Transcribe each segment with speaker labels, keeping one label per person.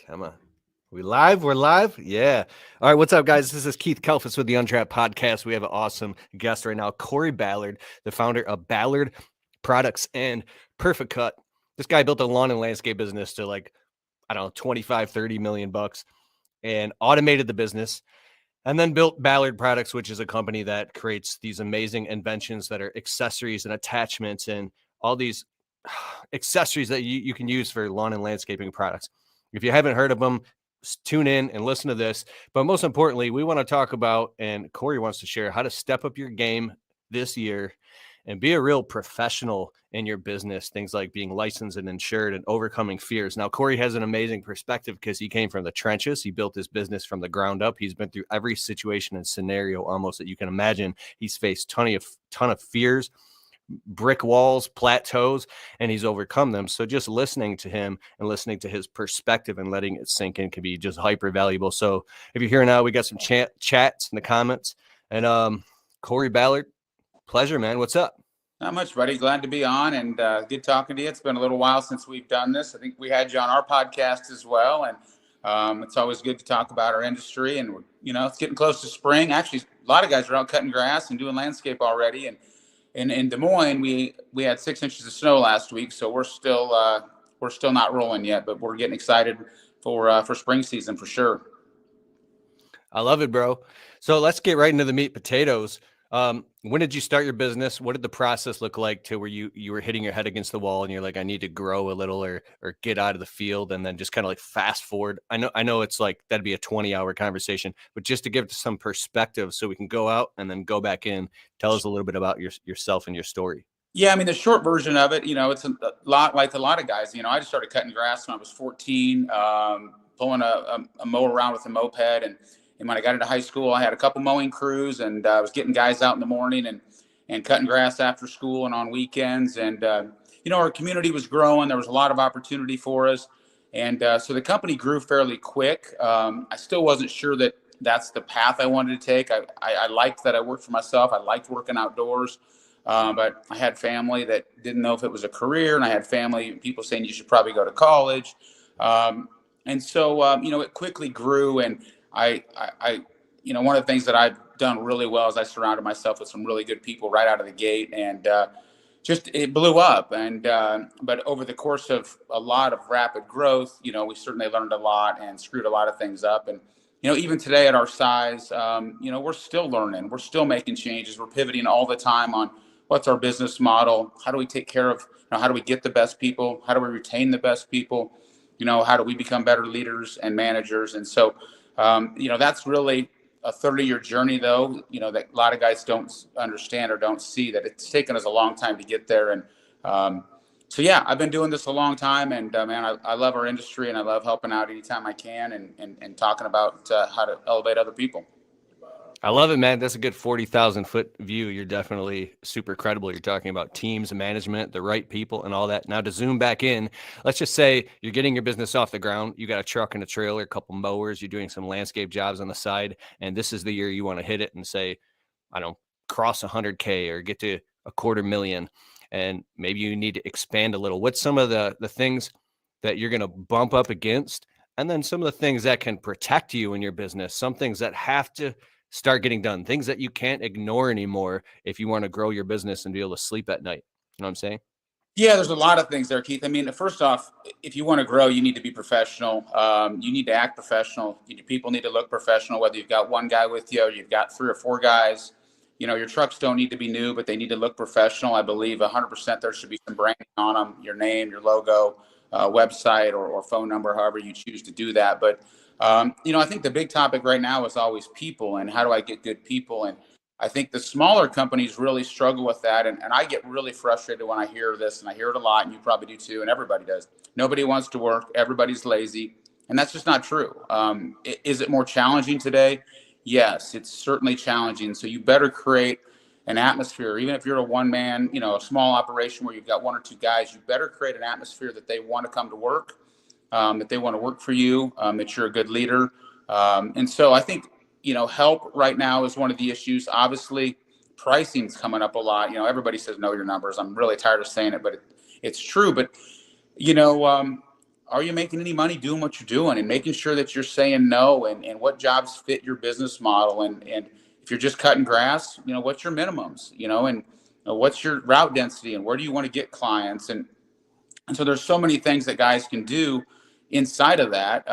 Speaker 1: Come on. We live? We're live? Yeah. All right. What's up, guys? This is Keith Kelfis with the Untrapped Podcast. We have an awesome guest right now, Kory Ballard, the founder of Ballard Products and Perfect Cut. This guy built a lawn and landscape business to 25, 30 million bucks and automated the business and then built Ballard Products, which is a company that creates these amazing inventions that are accessories and attachments and all these accessories that you can use for lawn and landscaping products. If you haven't heard of them, tune in and listen to this. But most importantly, we want to talk about, and Kory wants to share, how to step up your game this year and be a real professional in your business. Things like being licensed and insured and overcoming fears. Now, Kory has an amazing perspective because he came from the trenches. He built his business from the ground up. He's been through every situation and scenario almost that you can imagine. He's faced ton of fears, brick walls, plateaus, and he's overcome them. So just listening to him and listening to his perspective and letting it sink in can be just hyper valuable. So if you're here now, we got some chats in the comments. And Kory Ballard, pleasure, man. What's up?
Speaker 2: Not much, buddy. Glad to be on and good talking to you. It's been a little while since we've done this. I think we had you on our podcast as well. And it's always good to talk about our industry. And, it's getting close to spring. Actually, a lot of guys are out cutting grass and doing landscape already. And in Des Moines, we had 6 inches of snow last week, so we're still not rolling yet, but we're getting excited for spring season for sure.
Speaker 1: I love it, bro. So let's get right into the meat potatoes. When did you start your business? What did the process look like to where you were hitting your head against the wall and you're like, I need to grow a little or get out of the field, and then just kind of like fast forward? I know it's like that'd be a 20-hour conversation, but just to give some perspective so we can go out and then go back in, tell us a little bit about yourself and your story.
Speaker 2: Yeah, I mean, the short version of it, it's a lot like a lot of guys. I just started cutting grass when I was 14, pulling a mower around with a moped. And when I got into high school, I had a couple mowing crews, and I was getting guys out in the morning and cutting grass after school and on weekends. And, our community was growing. There was a lot of opportunity for us. And so the company grew fairly quick. I still wasn't sure that that's the path I wanted to take. I liked that I worked for myself. I liked working outdoors. But I had family that didn't know if it was a career, and I had people saying you should probably go to college. And so, it quickly grew, and I one of the things that I've done really well is I surrounded myself with some really good people right out of the gate, and just it blew up. And but over the course of a lot of rapid growth, we certainly learned a lot and screwed a lot of things up. And even today at our size, we're still learning, we're still making changes, we're pivoting all the time on what's our business model, how do we take care of, how do we get the best people, how do we retain the best people, how do we become better leaders and managers. And so that's really a 30-year journey, though, that a lot of guys don't understand or don't see, that it's taken us a long time to get there. And so, yeah, I've been doing this a long time, and man, I love our industry, and I love helping out anytime I can and talking about how to elevate other people.
Speaker 1: I love it, man. That's a good 40,000 foot view. You're definitely super credible. You're talking about teams and management, the right people and all that. Now to zoom back in, let's just say you're getting your business off the ground. You got a truck and a trailer, a couple mowers, you're doing some landscape jobs on the side. And this is the year you want to hit it and say, I don't cross 100K or get to $250,000. And maybe you need to expand a little. What's some of the things that you're going to bump up against? And then some of the things that can protect you in your business, some things that have to start getting done, things that you can't ignore anymore if you want to grow your business and be able to sleep at night. You know what I'm saying?
Speaker 2: Yeah, there's a lot of things there, Keith. I mean, first off, if you want to grow, you need to be professional. You need to act professional. People need to look professional, whether you've got one guy with you or you've got 3 or 4 guys. Your trucks don't need to be new, but they need to look professional. I believe 100% there should be some branding on them, your name, your logo, website or phone number, however you choose to do that. But I think the big topic right now is always people and how do I get good people? And I think the smaller companies really struggle with that. And I get really frustrated when I hear this, and I hear it a lot, and you probably do too, and everybody does. Nobody wants to work. Everybody's lazy. And that's just not true. Is it more challenging today? Yes, it's certainly challenging. So you better create an atmosphere, even if you're a one-man, a small operation where you've got 1 or 2 guys, you better create an atmosphere that they want to come to work. That they want to work for you, that you're a good leader. And so I think, help right now is one of the issues. Obviously, pricing's coming up a lot. Everybody says know your numbers. I'm really tired of saying it, but it's true. But, are you making any money doing what you're doing, and making sure that you're saying no, and what jobs fit your business model, and if you're just cutting grass, what's your minimums, and what's your route density, and where do you want to get clients, and so there's so many things that guys can do inside of that.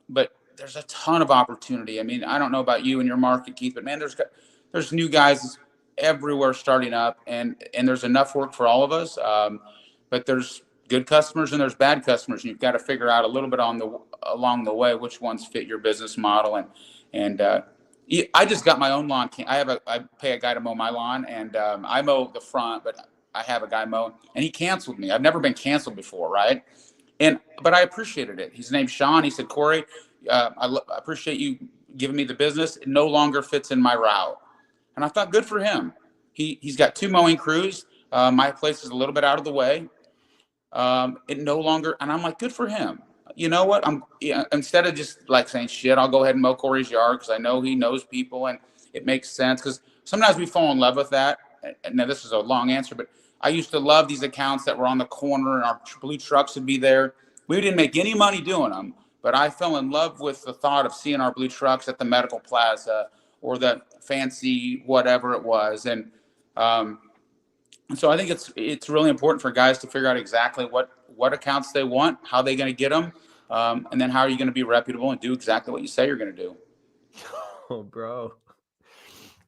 Speaker 2: But there's a ton of opportunity. I mean, I don't know about you and your market, Keith, but man, there's new guys everywhere starting up, and there's enough work for all of us. But there's good customers and there's bad customers, and you've got to figure out a little bit along the way which ones fit your business model. And I just got my own lawn. I pay a guy to mow my lawn, and I mow the front, but I have a guy mowing, and he canceled me. I've never been canceled before, right? But I appreciated it. His name's Sean. He said, Kory, I appreciate you giving me the business. It no longer fits in my route. And I thought, good for him. He's got 2 mowing crews. My place is a little bit out of the way. It no longer, and I'm like, good for him. You know what? Instead of just like saying, shit, I'll go ahead and mow Kory's yard because I know he knows people and it makes sense. Because sometimes we fall in love with that. And now this is a long answer, but I used to love these accounts that were on the corner and our blue trucks would be there. We didn't make any money doing them, but I fell in love with the thought of seeing our blue trucks at the medical plaza or the fancy whatever it was. And so I think it's really important for guys to figure out exactly what accounts they want, how they're going to get them, and then how are you going to be reputable and do exactly what you say you're going to do.
Speaker 1: Oh, bro.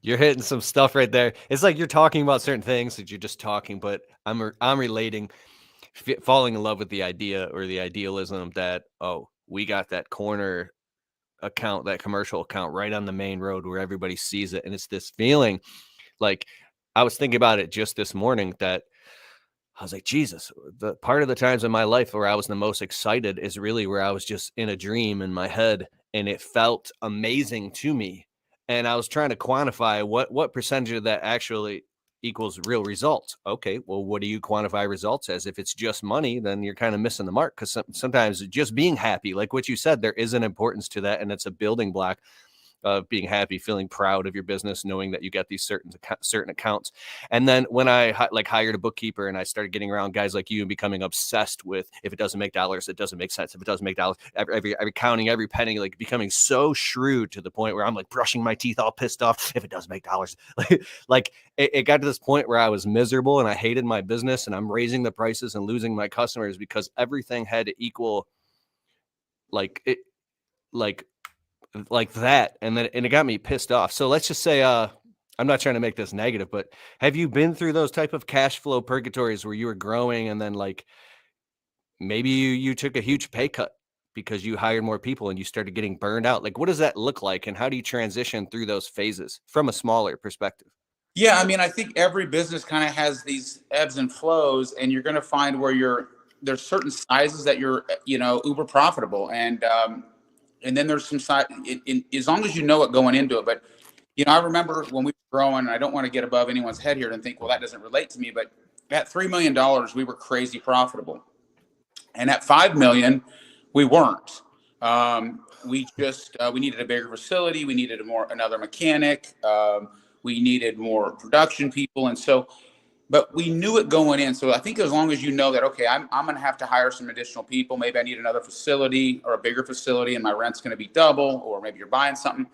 Speaker 1: You're hitting some stuff right there. It's like you're talking about certain things that you're just talking, but I'm relating, falling in love with the idea or the idealism that, oh, we got that corner account, that commercial account right on the main road where everybody sees it. And it's this feeling like I was thinking about it just this morning that I was like, Jesus, the part of the times in my life where I was the most excited is really where I was just in a dream in my head and it felt amazing to me. And I was trying to quantify what percentage of that actually equals real results. Okay, well, what do you quantify results as? If it's just money, then you're kind of missing the mark because sometimes just being happy, like what you said, there is an importance to that. And it's a building block of being happy, feeling proud of your business, knowing that you got these certain accounts. And then when I hired a bookkeeper and I started getting around guys like you and becoming obsessed with, if it doesn't make dollars, it doesn't make sense. If it doesn't make dollars, every counting every penny, like becoming so shrewd to the point where I'm like brushing my teeth all pissed off. If it doesn't make dollars, like it got to this point where I was miserable and I hated my business and I'm raising the prices and losing my customers because everything had to equal like that, and it got me pissed off. So let's just say I'm not trying to make this negative, but have you been through those type of cash flow purgatories where you were growing and then like maybe you took a huge pay cut because you hired more people and you started getting burned out? Like, what does that look like and how do you transition through those phases from a smaller perspective?
Speaker 2: Yeah, I mean, I think every business kind of has these ebbs and flows, and you're going to find where there's certain sizes that you're uber profitable, and then there's some side, as long as you know it going into it. But, I remember when we were growing, and I don't want to get above anyone's head here and think, well, that doesn't relate to me. But at $3 million, we were crazy profitable. And at 5 million, we weren't. We needed a bigger facility. We needed another mechanic. We needed more production people. And so, but we knew it going in. So I think as long as you know that, okay, I'm going to have to hire some additional people. Maybe I need another facility or a bigger facility and my rent's going to be double, or maybe you're buying something.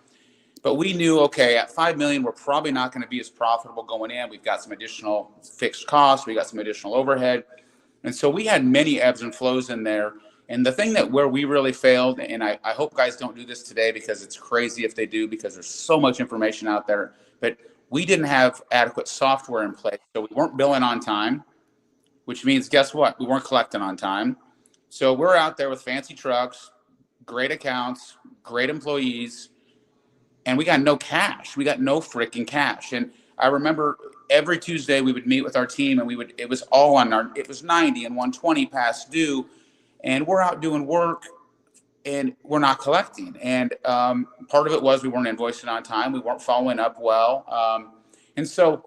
Speaker 2: But we knew, okay, at 5 million, we're probably not going to be as profitable going in. We've got some additional fixed costs. We got some additional overhead. And so we had many ebbs and flows in there. And the thing where we really failed, and I hope guys don't do this today because it's crazy if they do, because there's so much information out there, but we didn't have adequate software in place. So we weren't billing on time, which means, guess what? We weren't collecting on time. So we're out there with fancy trucks, great accounts, great employees, and we got no cash. We got no freaking cash. And I remember every Tuesday we would meet with our team, and it was all it was 90 and 120 past due. And we're out doing work and we're not collecting. And part of it was we weren't invoicing on time. We weren't following up well. And so,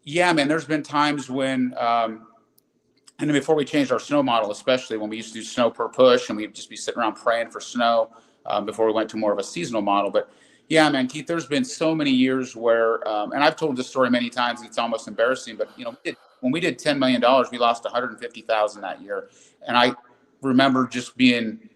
Speaker 2: yeah, man, there's been times when, and then before we changed our snow model, especially when we used to do snow per push and we'd just be sitting around praying for snow before we went to more of a seasonal model. But yeah, man, Keith, there's been so many years where, and I've told this story many times, it's almost embarrassing, but when we did $10 million, we lost $150,000 that year. And remember just being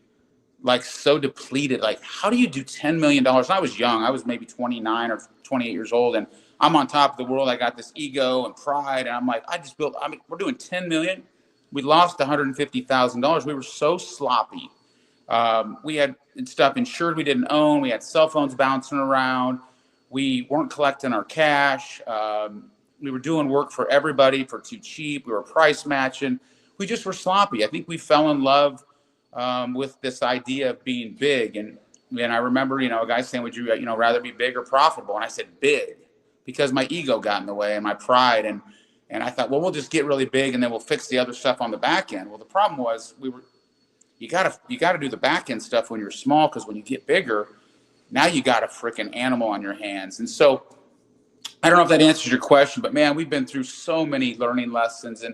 Speaker 2: like so depleted. Like, how do you do $10 million? And I was young. I was maybe 29 or 28 years old. And I'm on top of the world. I got this ego and pride. And I'm like, we're doing 10 million. We lost $150,000. We were so sloppy. We had stuff insured we didn't own. We had cell phones bouncing around. We weren't collecting our cash. We were doing work for everybody for too cheap. We were price matching. We just were sloppy. I think we fell in love with this idea of being big. And I remember, a guy saying, would you, rather be big or profitable? And I said, big, because my ego got in the way and my pride. And I thought, well, we'll just get really big and then we'll fix the other stuff on the back end. Well, the problem was you gotta do the back end stuff when you're small, because when you get bigger, now you got a freaking animal on your hands. And so I don't know if that answers your question, but man, we've been through so many learning lessons,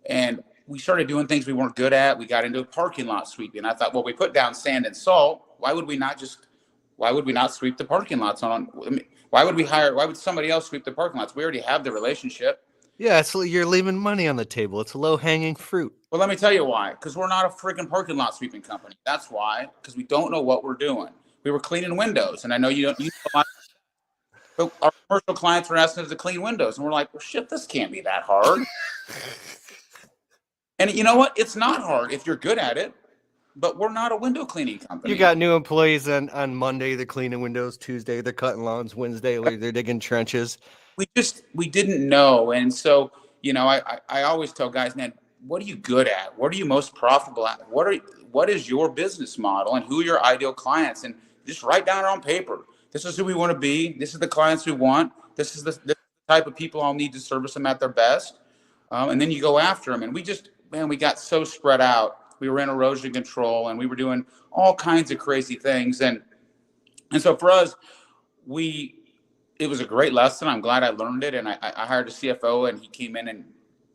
Speaker 2: and we started doing things we weren't good at. We got into parking lot sweeping. I thought, well, we put down sand and salt. Why would we not sweep the parking lots why would somebody else sweep the parking lots? We already have the relationship.
Speaker 1: Yeah, so you're leaving money on the table. It's low hanging fruit.
Speaker 2: Well, let me tell you why. Because we're not a freaking parking lot sweeping company. That's why. Because we don't know what we're doing. We were cleaning windows, and I know you know a lot. But our commercial clients were asking us to clean windows, and we're like, well, shit, this can't be that hard. And you know what? It's not hard if you're good at it. But we're not a window cleaning company.
Speaker 1: You got new employees on Monday, they're cleaning windows. Tuesday, they're cutting lawns. Wednesday, they're digging trenches.
Speaker 2: We didn't know. And so, I always tell guys, man, what are you good at? What are you most profitable at? What is your business model, and who are your ideal clients? And just write down it on paper. This is who we want to be. This is the clients we want. This is the type of people I'll need to service them at their best. And then you go after them. And we got so spread out. We were in erosion control, and we were doing all kinds of crazy things. And so for us, it was a great lesson. I'm glad I learned it. And I hired a CFO, and he came in and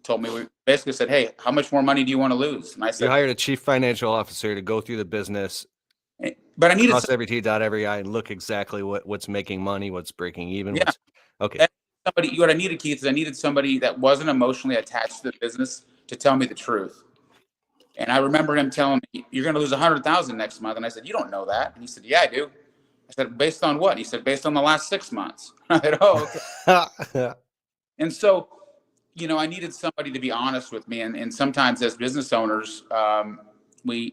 Speaker 2: told me, we basically said, hey, how much more money do you want to lose? And I said,
Speaker 1: you hired a chief financial officer to go through the business,
Speaker 2: but I needed
Speaker 1: cross every T, dot every I, and look exactly what's making money, what's breaking even.
Speaker 2: Yeah.
Speaker 1: Okay.
Speaker 2: What I needed, Keith, is I needed somebody that wasn't emotionally attached to the business to tell me the truth. And I remember him telling me, you're going to lose $100,000 next month. And I said, you don't know that. And he said, yeah, I do. I said, based on what? And he said, based on the last 6 months. I said, oh, okay. And so, I needed somebody to be honest with me. And sometimes as business owners, we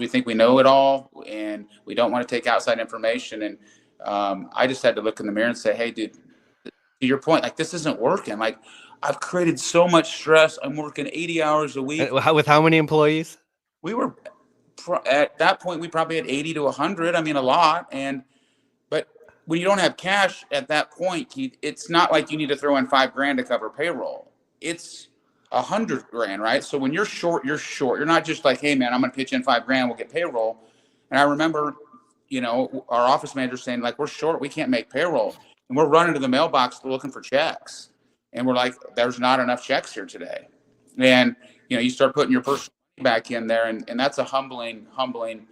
Speaker 2: think we know it all, and we don't want to take outside information. And I just had to look in the mirror and say, hey, dude, to your point, like, this isn't working. Like, I've created so much stress. I'm working 80 hours a week.
Speaker 1: With how many employees?
Speaker 2: We were at that point, we probably had 80 to 100. I mean, a lot. But when you don't have cash at that point, Keith, it's not like you need to throw in $5,000 to cover payroll. It's $100,000, right? So when you're short, you're short. You're not just like, hey man, I'm going to pitch in $5,000, we'll get payroll. And I remember, our office manager saying, like, we're short, we can't make payroll. And we're running to the mailbox looking for checks. And we're like, there's not enough checks here today. And, you start putting your personal money back in there, and that's a humbling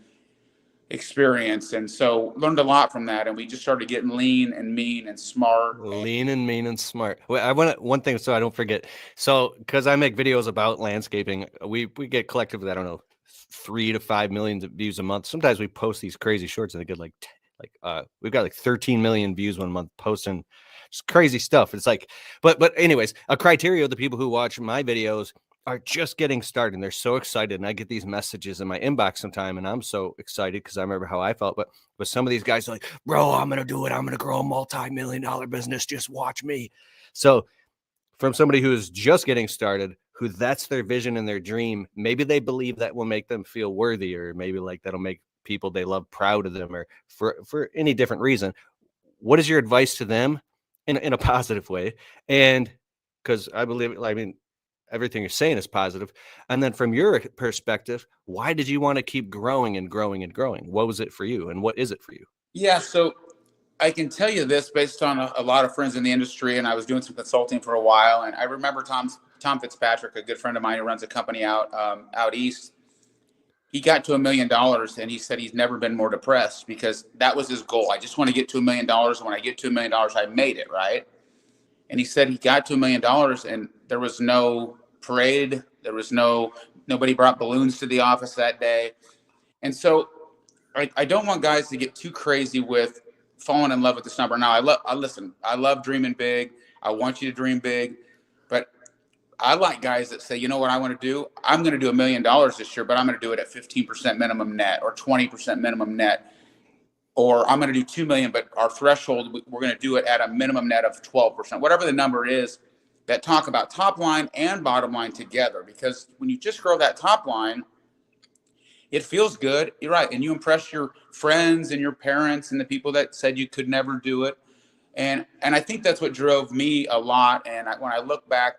Speaker 2: experience. And so learned a lot from that. And we just started getting lean and mean and smart.
Speaker 1: Lean and mean and smart. Well, I want one thing so I don't forget. So, because I make videos about landscaping, we get collectively, I don't know, 3 to 5 million views a month. Sometimes we post these crazy shorts and they get we've got like 13 million views one month posting just crazy stuff. It's like, but anyways, a criteria of the people who watch my videos are just getting started, and they're so excited. And I get these messages in my inbox sometime, and I'm so excited because I remember how I felt. But some of these guys are like, bro, I'm going to do it. I'm going to grow a multi-million-dollar business. Just watch me. So from somebody who is just getting started, who that's their vision and their dream, maybe they believe that will make them feel worthy, or maybe like that'll make people they love proud of them, or for any different reason. What is your advice to them in a positive way? And because I believe, everything you're saying is positive. And then from your perspective, why did you want to keep growing and growing and growing? What was it for you, and what is it for you?
Speaker 2: Yeah. So I can tell you this based on a lot of friends in the industry, and I was doing some consulting for a while. And I remember Tom Fitzpatrick, a good friend of mine who runs a company out east. He got to $1 million, and he said he's never been more depressed, because that was his goal. I just want to get to $1 million. And when I get to $1 million, I made it, right? And he said he got to $1 million, and there was no parade. There was no Nobody brought balloons to the office that day. And so I don't want guys to get too crazy with falling in love with this number. Now, I love dreaming big. I want you to dream big, but I like guys that say, you know what I want to do? I'm going to do $1 million this year, but I'm going to do it at 15% minimum net or 20% minimum net. Or I'm going to do 2 million, but our threshold, we're going to do it at a minimum net of 12%, whatever the number is, that talk about top line and bottom line together. Because when you just grow that top line, it feels good. You're right. And you impress your friends and your parents and the people that said you could never do it. And I think that's what drove me a lot. And when I look back,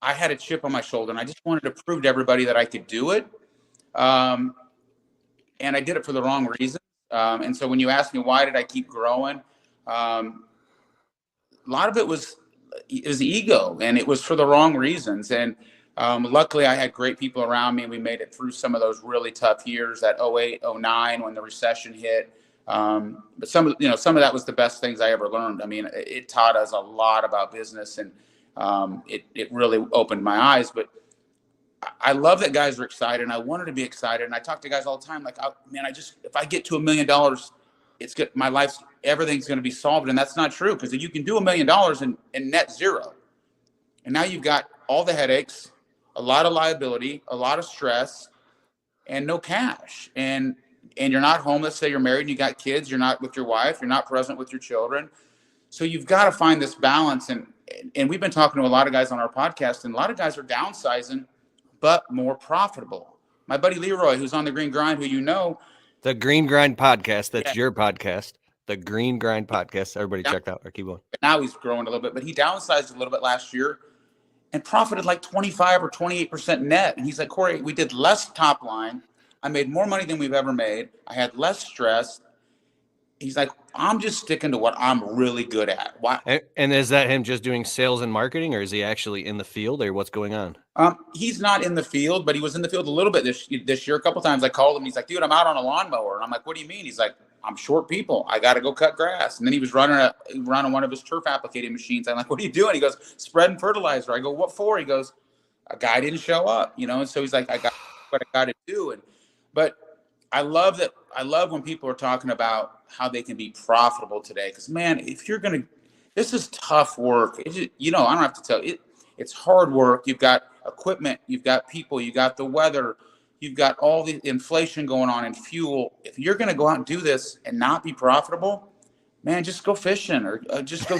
Speaker 2: I had a chip on my shoulder and I just wanted to prove to everybody that I could do it. And I did it for the wrong reason. And so when you ask me, why did I keep growing? A lot of it was ego, and it was for the wrong reasons. And luckily I had great people around me. We made it through some of those really tough years, that 08, 09, when the recession hit. But some of that was the best things I ever learned. I mean, it taught us a lot about business, and it really opened my eyes. But I love that guys are excited, and I wanted to be excited. And I talk to guys all the time, like, if I get to $1 million, it's good. Everything's going to be solved. And that's not true, because you can do $1 million in net zero. And now you've got all the headaches, a lot of liability, a lot of stress, and no cash. And you're not home. Let's say you're married and you got kids. You're not with your wife. You're not present with your children. So you've got to find this balance. And we've been talking to a lot of guys on our podcast, and a lot of guys are downsizing, but more profitable. My buddy Leroy, who's on the Green Grind, who you know.
Speaker 1: The Green Grind podcast. That's your podcast. The Green Grind podcast. Everybody check out or keep going.
Speaker 2: Now he's growing a little bit, but he downsized a little bit last year and profited like 25 or 28% net. And he's like, Kory, we did less top line. I made more money than we've ever made. I had less stress. He's like, I'm just sticking to what I'm really good at. Why?
Speaker 1: And is that him just doing sales and marketing, or is he actually in the field, or what's going on?
Speaker 2: He's not in the field, but he was in the field a little bit this year. A couple of times I called him. He's like, dude, I'm out on a lawnmower. And I'm like, what do you mean? He's like, I'm short people. I got to go cut grass. And then he was running one of his turf applicating machines. I'm like, what are you doing? He goes, spreading fertilizer. I go, what for? He goes, a guy didn't show up, And so he's like, I got what I got to do. But I love that. I love when people are talking about how they can be profitable today. Because, man, this is tough work. I don't have to tell you. It's hard work. You've got equipment. You've got people. You got the weather. You've got all the inflation going on and fuel. If you're going to go out and do this and not be profitable, man, just go fishing or just go.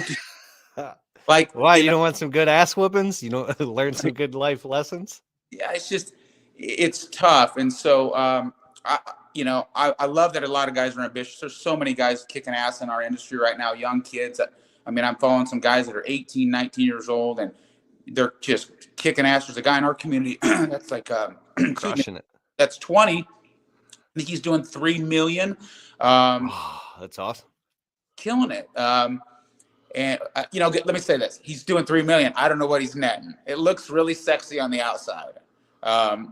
Speaker 1: Like, why? You don't want some good ass whoopings? You don't learn some good life lessons?
Speaker 2: Yeah, it's tough. And so, I love that a lot of guys are ambitious. There's so many guys kicking ass in our industry right now, young kids. I'm following some guys that are 18, 19 years old, and they're just kicking ass. There's a guy in our community that's like
Speaker 1: crushing it.
Speaker 2: That's 20. I think he's doing 3 million.
Speaker 1: That's awesome.
Speaker 2: Killing it. Let me say this. He's doing 3 million. I don't know what he's netting. It looks really sexy on the outside.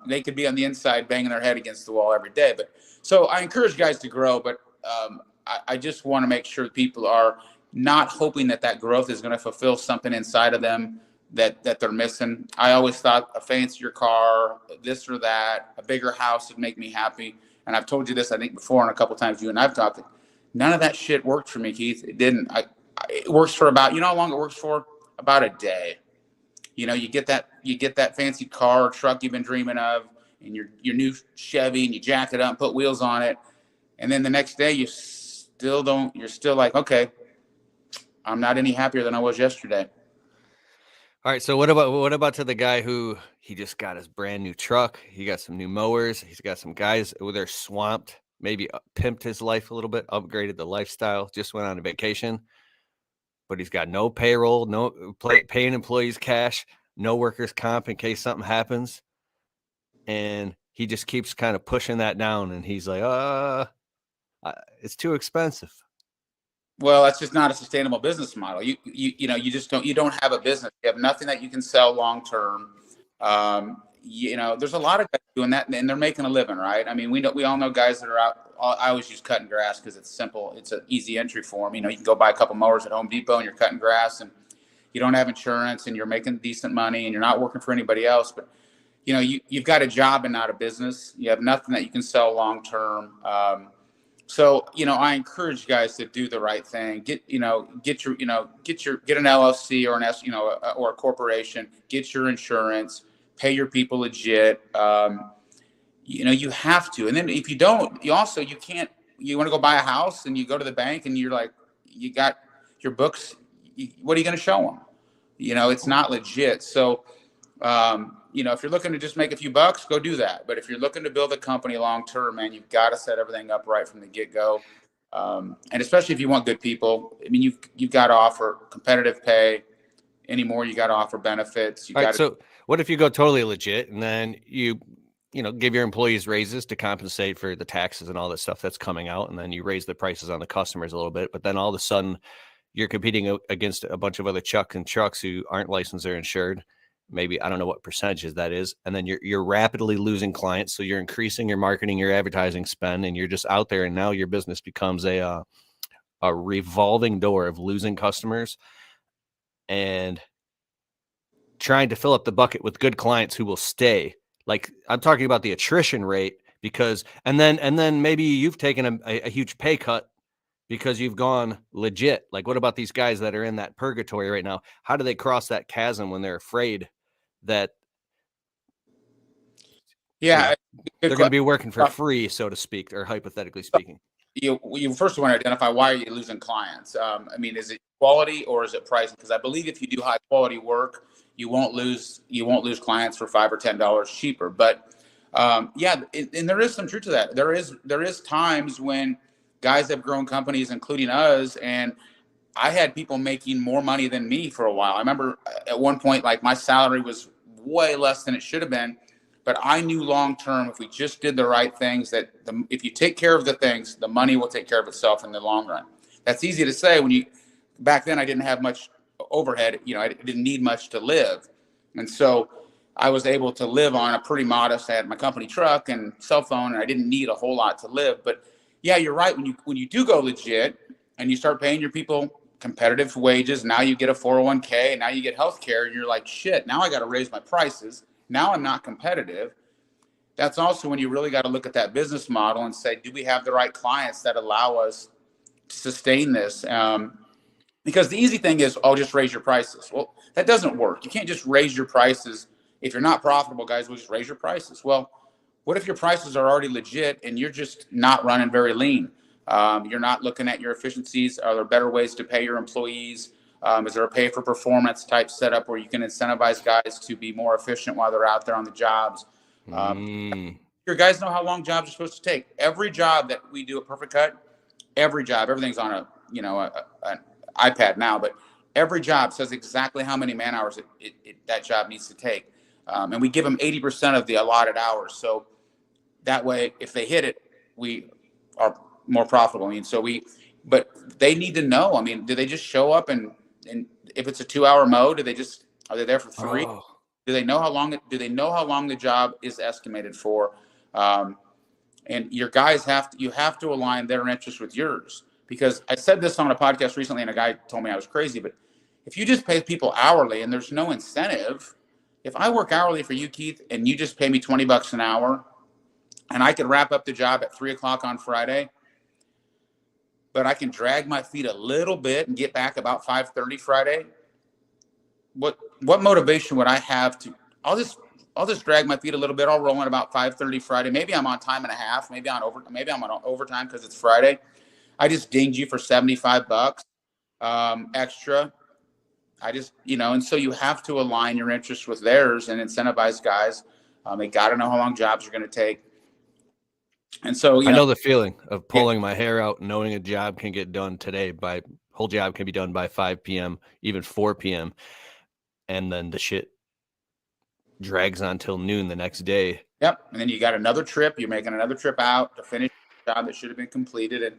Speaker 2: They could be on the inside banging their head against the wall every day. But so I encourage guys to grow, but I just want to make sure people are not hoping that growth is going to fulfill something inside of them that they're missing. I always thought a fancier car, this or that, a bigger house would make me happy. And I've told you this, I think, before, and a couple of times you and I've talked. None of that shit worked for me, Keith. It didn't. It works for about, how long it works for? About a day. You get that fancy car or truck you've been dreaming of, and your new Chevy, and you jack it up, put wheels on it, and then the next day you're still like, okay, I'm not any happier than I was yesterday.
Speaker 1: All right, so what about to the guy who he just got his brand new truck, he got some new mowers, he's got some guys who they're swamped, maybe pimped his life a little bit, upgraded the lifestyle, just went on a vacation, but he's got no payroll, no paying employees cash, no workers comp in case something happens, and he just keeps kind of pushing that down, and he's like, it's too expensive.
Speaker 2: Well, that's just not a sustainable business model. You don't have a business. You have nothing that you can sell long term. There's a lot of guys doing that, and they're making a living, right? I mean, we all know guys that are out. I always use cutting grass because it's simple. It's an easy entry for them. You can go buy a couple mowers at Home Depot and you're cutting grass, and you don't have insurance, and you're making decent money, and you're not working for anybody else. But you've got a job and not a business. You have nothing that you can sell long term. So, I encourage guys to do the right thing. Get an LLC or an or a corporation. Get your insurance. Pay your people legit. You have to. And then if you don't, you can't. You want to go buy a house and you go to the bank and you're like, you got your books. What are you going to show them? It's not legit. So, if you're looking to just make a few bucks, go do that. But if you're looking to build a company long term, man, you've got to set everything up right from the get go. And especially if you want good people, I mean, you've got to offer competitive pay. Anymore, you got to offer benefits.
Speaker 1: So what if you go totally legit and then you give your employees raises to compensate for the taxes and all that stuff that's coming out, and then you raise the prices on the customers a little bit, but then all of a sudden you're competing against a bunch of other trucks who aren't licensed or insured. Maybe, I don't know what percentages that is. And then you're rapidly losing clients. So you're increasing your marketing, your advertising spend, and you're just out there. And now your business becomes a revolving door of losing customers and trying to fill up the bucket with good clients who will stay. Like, I'm talking about the attrition rate, and then maybe you've taken a huge pay cut because you've gone legit. Like, what about these guys that are in that purgatory right now? How do they cross that chasm when they're afraid that they're going to be working for free, so to speak, or hypothetically speaking?
Speaker 2: You first want to identify, why are you losing clients? I mean, is it quality or is it pricing? Because I believe if you do high quality work, you won't lose clients for $5 or $10 cheaper. But and there is some truth to that. There is times when guys have grown companies, including us, and I had people making more money than me for a while. I remember at one point, like, my salary was way less than it should have been, but I knew long term, if we just did the right things, that if you take care of the things, the money will take care of itself in the long run. That's easy to say back then I didn't have much overhead. I didn't need much to live, and so I was able to live on a pretty modest. I had my company truck and cell phone, and I didn't need a whole lot to live. But yeah, you're right. When you do go legit and you start paying your people competitive wages, now you get a 401k, and now you get health care, and you're like, shit, now I got to raise my prices. Now I'm not competitive. That's also when you really got to look at that business model and say, do we have the right clients that allow us to sustain this? Because the easy thing is, just raise your prices. Well, that doesn't work. You can't just raise your prices. If you're not profitable, guys, we'll just raise your prices. Well, what if your prices are already legit and you're just not running very lean? You're not looking at your efficiencies. Are there better ways to pay your employees? Is there a pay for performance type setup where you can incentivize guys to be more efficient while they're out there on the jobs? Your guys know how long jobs are supposed to take. Every job that we do a perfect cut, everything's on an iPad now, but every job says exactly how many man hours that job needs to take. And we give them 80% of the allotted hours. So that way, if they hit it, we are more profitable. But they need to know. I mean, do they just show up and if it's a 2-hour mow, are they there for 3? Oh. Do they know how long the job is estimated for? And your guys you have to align their interests with yours, because I said this on a podcast recently and a guy told me I was crazy, but if you just pay people hourly and there's no incentive, if I work hourly for you, Keith, and you just pay me $20 an hour and I can wrap up the job at 3:00 on Friday, but I can drag my feet a little bit and get back about 5:30 Friday. What motivation would I have to? I'll just drag my feet a little bit. I'll roll in about 5:30 Friday. Maybe I'm on time and a half. Maybe I'm on overtime because it's Friday. I just dinged you for $75 extra. And so you have to align your interests with theirs and incentivize guys. They got to know how long jobs are going to take. And so,
Speaker 1: I know the feeling of pulling my hair out, knowing a job can get done today whole job can be done by 5 p.m., even 4 p.m. And then the shit drags on till noon the next day.
Speaker 2: Yep. And then you got another trip. You're making another trip out to finish the job that should have been completed.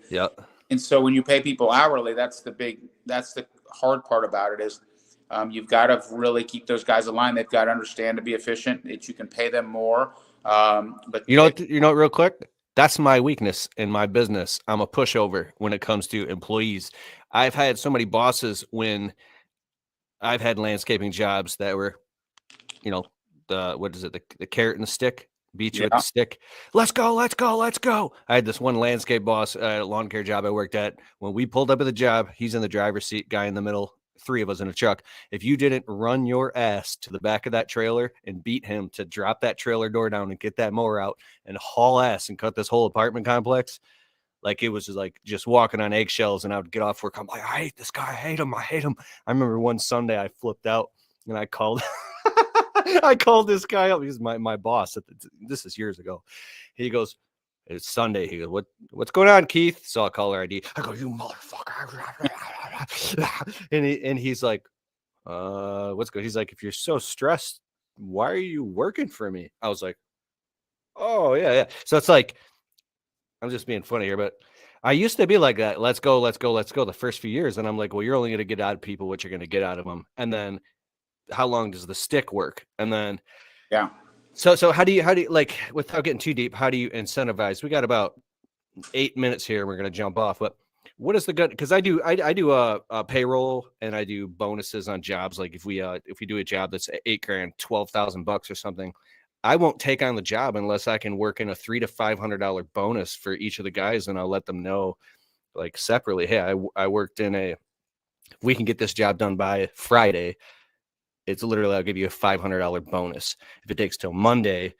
Speaker 2: And so when you pay people hourly, that's the hard part about it is you've got to really keep those guys aligned. They've got to understand to be efficient that you can pay them more. But
Speaker 1: real quick, that's my weakness in my business. I'm a pushover when it comes to employees. I've had so many bosses when I've had landscaping jobs that were, what is it? The carrot and the stick. Beat you with
Speaker 2: Yeah.
Speaker 1: the stick. Let's go, let's go, let's go. I had this one landscape boss at a lawn care job I worked at. When we pulled up at the job, he's in the driver's seat, guy in the middle, 3 of us in a truck. If you didn't run your ass to the back of that trailer and beat him to drop that trailer door down and get that mower out and haul ass and cut this whole apartment complex, like it was just walking on eggshells. And I would get off work. I'm like, I hate this guy. I hate him. I hate him. I remember one Sunday I flipped out and I called I called this guy up. He's my boss. This is years ago. He goes, it's Sunday. He goes, what's going on, Keith? Saw a caller ID. I go, you motherfucker. and he's like, what's good? He's like, if you're so stressed, why are you working for me? I was like, oh yeah. So it's like, I'm just being funny here, but I used to be like that. Let's go the first few years. And I'm like, well, you're only going to get out of people what you're going to get out of them. And then how long does the stick work? And then,
Speaker 2: yeah.
Speaker 1: So how do you, like, without getting too deep, how do you incentivize? We got about 8 minutes here. We're going to jump off, but what is the good? Cause I do a payroll and I do bonuses on jobs. Like if we do a job that's $8,000, $12,000 or something, I won't take on the job unless I can work in a $300 to $500 bonus for each of the guys. And I'll let them know like separately, hey, I worked in if we can get this job done by Friday, it's literally, I'll give you a $500 bonus. If it takes till Monday,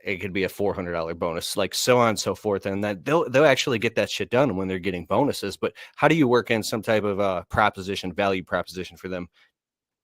Speaker 1: it could be a $400 bonus, like so on and so forth. And that they'll actually get that shit done when they're getting bonuses. But how do you work in some type of value proposition for them?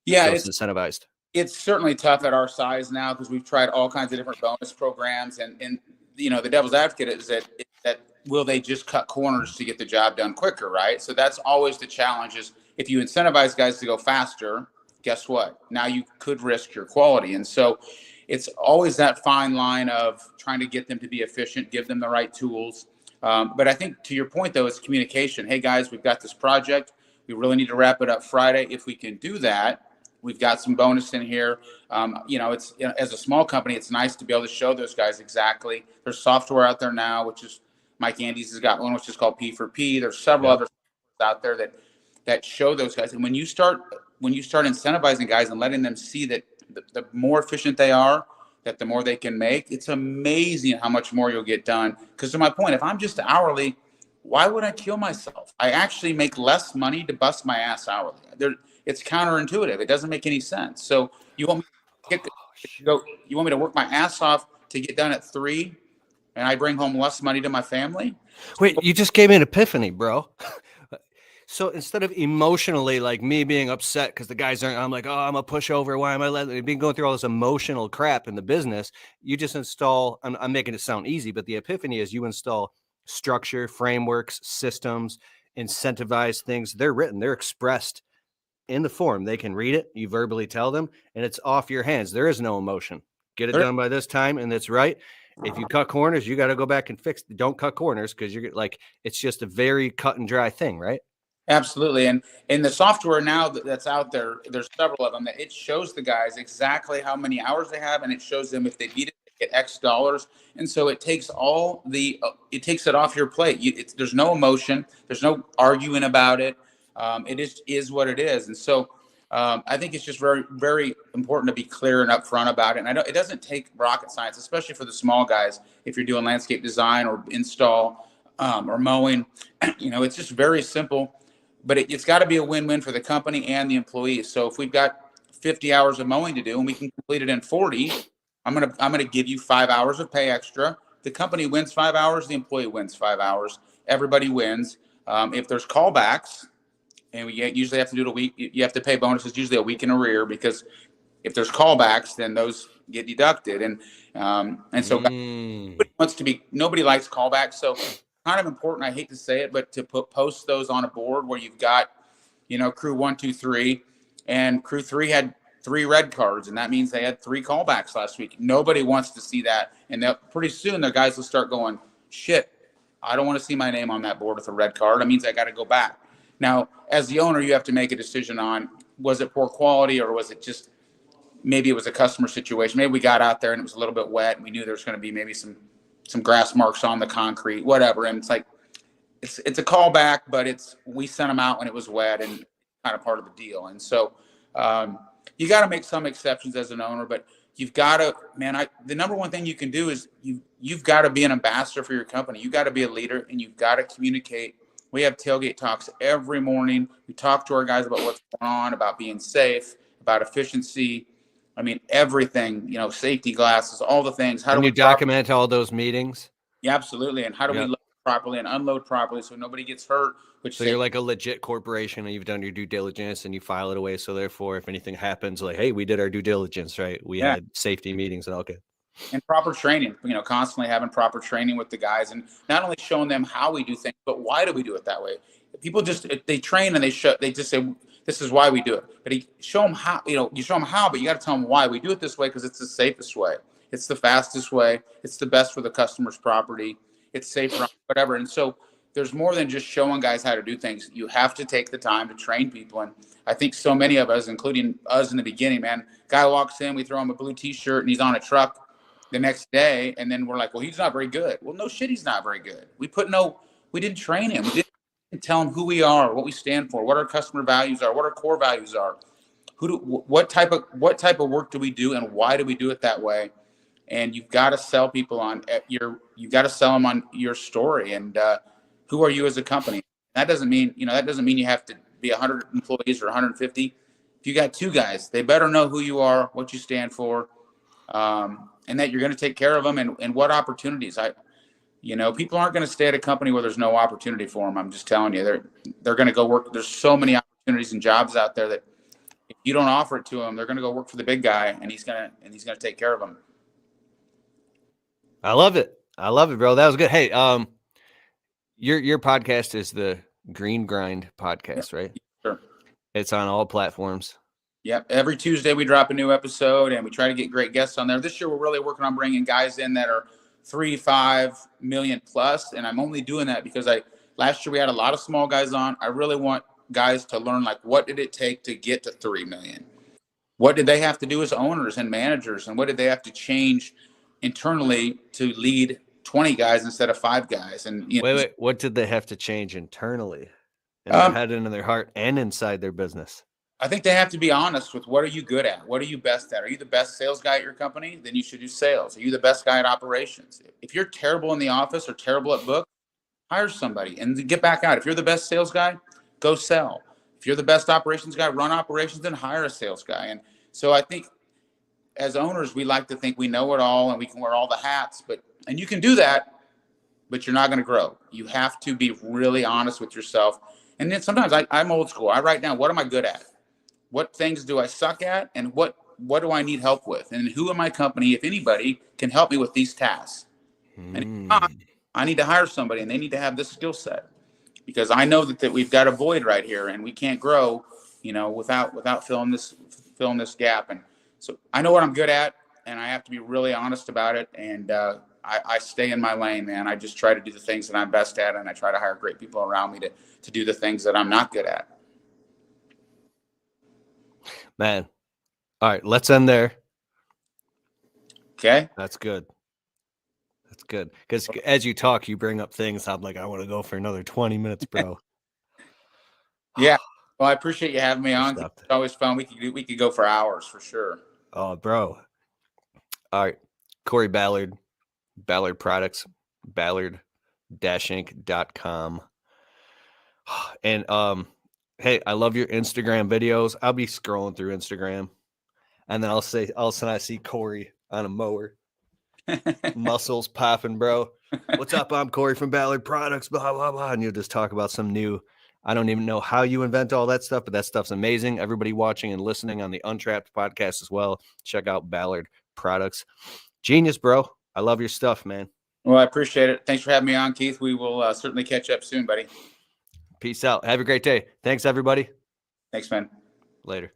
Speaker 2: Yeah,
Speaker 1: so it's incentivized.
Speaker 2: It's certainly tough at our size now because we've tried all kinds of different bonus programs, and the devil's advocate is that will they just cut corners to get the job done quicker, right? So that's always the challenge. Is if you incentivize guys to go faster, guess what? Now you could risk your quality, and so it's always that fine line of trying to get them to be efficient, give them the right tools. But I think to your point though, it's communication. Hey guys, we've got this project. We really need to wrap it up Friday. If we can do that, we've got some bonus in here. It's as a small company, it's nice to be able to show those guys exactly. There's software out there now, which is Mike Andes has got one, which is called P for P. There's several other out there that show those guys. And when you start incentivizing guys and letting them see that the more efficient they are, that the more they can make, it's amazing how much more you'll get done. Because to my point, if I'm just hourly, why would I kill myself? I actually make less money to bust my ass hourly. It's counterintuitive. It doesn't make any sense. So you want me to work my ass off to get done at 3, and I bring home less money to my family?
Speaker 1: Wait, you just gave me an epiphany, bro. So instead of emotionally, like me being upset because the guys aren't, I'm like, oh, I'm a pushover. Why am I being going through all this emotional crap in the business? You just install, I'm making it sound easy, but the epiphany is you install structure, frameworks, systems, incentivize things. They're written, they're expressed in the form. They can read it. You verbally tell them, and it's off your hands. There is no emotion. Get it done by this time, and it's right. If you cut corners, you got to go back and fix. Don't cut corners because you're like, it's just a very cut and dry thing, right?
Speaker 2: Absolutely. And in the software now that's out there, there's several of them that it shows the guys exactly how many hours they have, and it shows them if they beat it, they get X dollars. And so it takes it takes it off your plate. There's no emotion. There's no arguing about it. It is what it is. And so I think it's just very, very important to be clear and upfront about it. And it doesn't take rocket science, especially for the small guys. If you're doing landscape design or install or mowing, it's just very simple. But it's got to be a win-win for the company and the employees. So if we've got 50 hours of mowing to do and we can complete it in 40, I'm gonna give you 5 hours of pay extra. The company wins 5 hours, the employee wins 5 hours. Everybody wins. If there's callbacks, and we usually have to do it a week, you have to pay bonuses usually a week in arrear, because if there's callbacks, then those get deducted. And so nobody likes callbacks. So kind of important, I hate to say it, but to post those on a board where you've got, crew 1, 2, 3, and crew 3 had 3 red cards, and that means they had 3 callbacks last week. Nobody wants to see that, and pretty soon the guys will start going, shit, I don't want to see my name on that board with a red card. That means I got to go back. Now, as the owner, you have to make a decision on, was it poor quality, or was it just, maybe it was a customer situation. Maybe we got out there and it was a little bit wet, and we knew there was going to be maybe some grass marks on the concrete, whatever. And it's like, it's a callback, but we sent them out when it was wet, and kind of part of the deal. And so you got to make some exceptions as an owner, but you've got to, man, the number one thing you can do is you've got to be an ambassador for your company. You've got to be a leader, and you've got to communicate. We have tailgate talks every morning. We talk to our guys about what's going on, about being safe, about efficiency. I mean, everything, you know, safety glasses, all the things. How
Speaker 1: And
Speaker 2: do
Speaker 1: you
Speaker 2: we
Speaker 1: document all those meetings?
Speaker 2: Yeah, absolutely. And how do we load properly and unload properly so nobody gets hurt?
Speaker 1: So you're like a legit corporation and you've done your due diligence and you file it away. So therefore, if anything happens, like, hey, we did our due diligence, right? We had safety meetings and okay.
Speaker 2: And proper training, you know, constantly having proper training with the guys, and not only showing them how we do things, but why do we do it that way? People just, they train and they just say, this is why we do it. But you show them how, you know, you show them how, but you got to tell them why we do it this way, because it's the safest way. It's the fastest way. It's the best for the customer's property. It's safer, whatever. And so there's more than just showing guys how to do things. You have to take the time to train people. And I think so many of us, including us in the beginning, man, guy walks in, we throw him a blue t-shirt and he's on a truck the next day. And then we're like, well, he's not very good. Well, no shit, he's not very good. We didn't train him. We didn't tell him who we are, what we stand for, what our customer values are, what our core values are. What type of work do we do, and why do we do it that way? And you've got to sell people you've got to sell them on your story and who are you as a company. That doesn't mean you have to be 100 employees or 150. If you got two guys, they better know who you are, what you stand for, and that you're going to take care of them, and what opportunities. People aren't going to stay at a company where there's no opportunity for them. I'm just telling you, they're going to go work. There's so many opportunities and jobs out there that if you don't offer it to them, they're going to go work for the big guy, and he's going to take care of them.
Speaker 1: I love it, bro. That was good. Hey, your podcast is the Green Grind podcast, right?
Speaker 2: Sure.
Speaker 1: It's on all platforms.
Speaker 2: Yep. Every Tuesday we drop a new episode, and we try to get great guests on there. This year we're really working on bringing guys in that are 3-5 million plus, and I'm only doing that because last year we had a lot of small guys on. I really want guys to learn, like, what did it take to get to 3 million? What did they have to do as owners and managers, and what did they have to change internally to lead 20 guys instead of 5 guys? And
Speaker 1: wait, what did they have to change internally in their head and in their heart and inside their business?
Speaker 2: I think they have to be honest with, what are you good at? What are you best at? Are you the best sales guy at your company? Then you should do sales. Are you the best guy at operations? If you're terrible in the office or terrible at book, hire somebody and get back out. If you're the best sales guy, go sell. If you're the best operations guy, run operations and hire a sales guy. And so I think as owners, we like to think we know it all and we can wear all the hats, and you can do that, but you're not going to grow. You have to be really honest with yourself. And then sometimes I'm old school. I write down, what am I good at? What things do I suck at? And what do I need help with? And who in my company, if anybody, can help me with these tasks? And if not, I need to hire somebody, and they need to have this skill set, because I know that we've got a void right here, and we can't grow, without filling this gap. And so I know what I'm good at, and I have to be really honest about it. And I stay in my lane, man. I just try to do the things that I'm best at, and I try to hire great people around me to do the things that I'm not good at.
Speaker 1: Man. All right, let's end there.
Speaker 2: Okay.
Speaker 1: That's good. Because as you talk, you bring up things. I'm like, I want to go for another 20 minutes, bro.
Speaker 2: Yeah. Well, I appreciate you having me on. It's always fun. We could go for hours for sure.
Speaker 1: Oh, bro. All right. Kory Ballard, Ballard Products, ballard-inc.com. And hey, I love your Instagram videos. I'll be scrolling through Instagram, and then all of a sudden I see Kory on a mower, muscles popping, bro. What's up? I'm Kory from Ballard Products, blah, blah, blah. And you'll just talk about some new, I don't even know how you invent all that stuff, but that stuff's amazing. Everybody watching and listening on the Untrapped podcast as well, check out Ballard Products. Genius, bro. I love your stuff, man.
Speaker 2: Well, I appreciate it. Thanks for having me on, Keith. We will certainly catch up soon, buddy.
Speaker 1: Peace out. Have a great day. Thanks, everybody.
Speaker 2: Thanks, man.
Speaker 1: Later.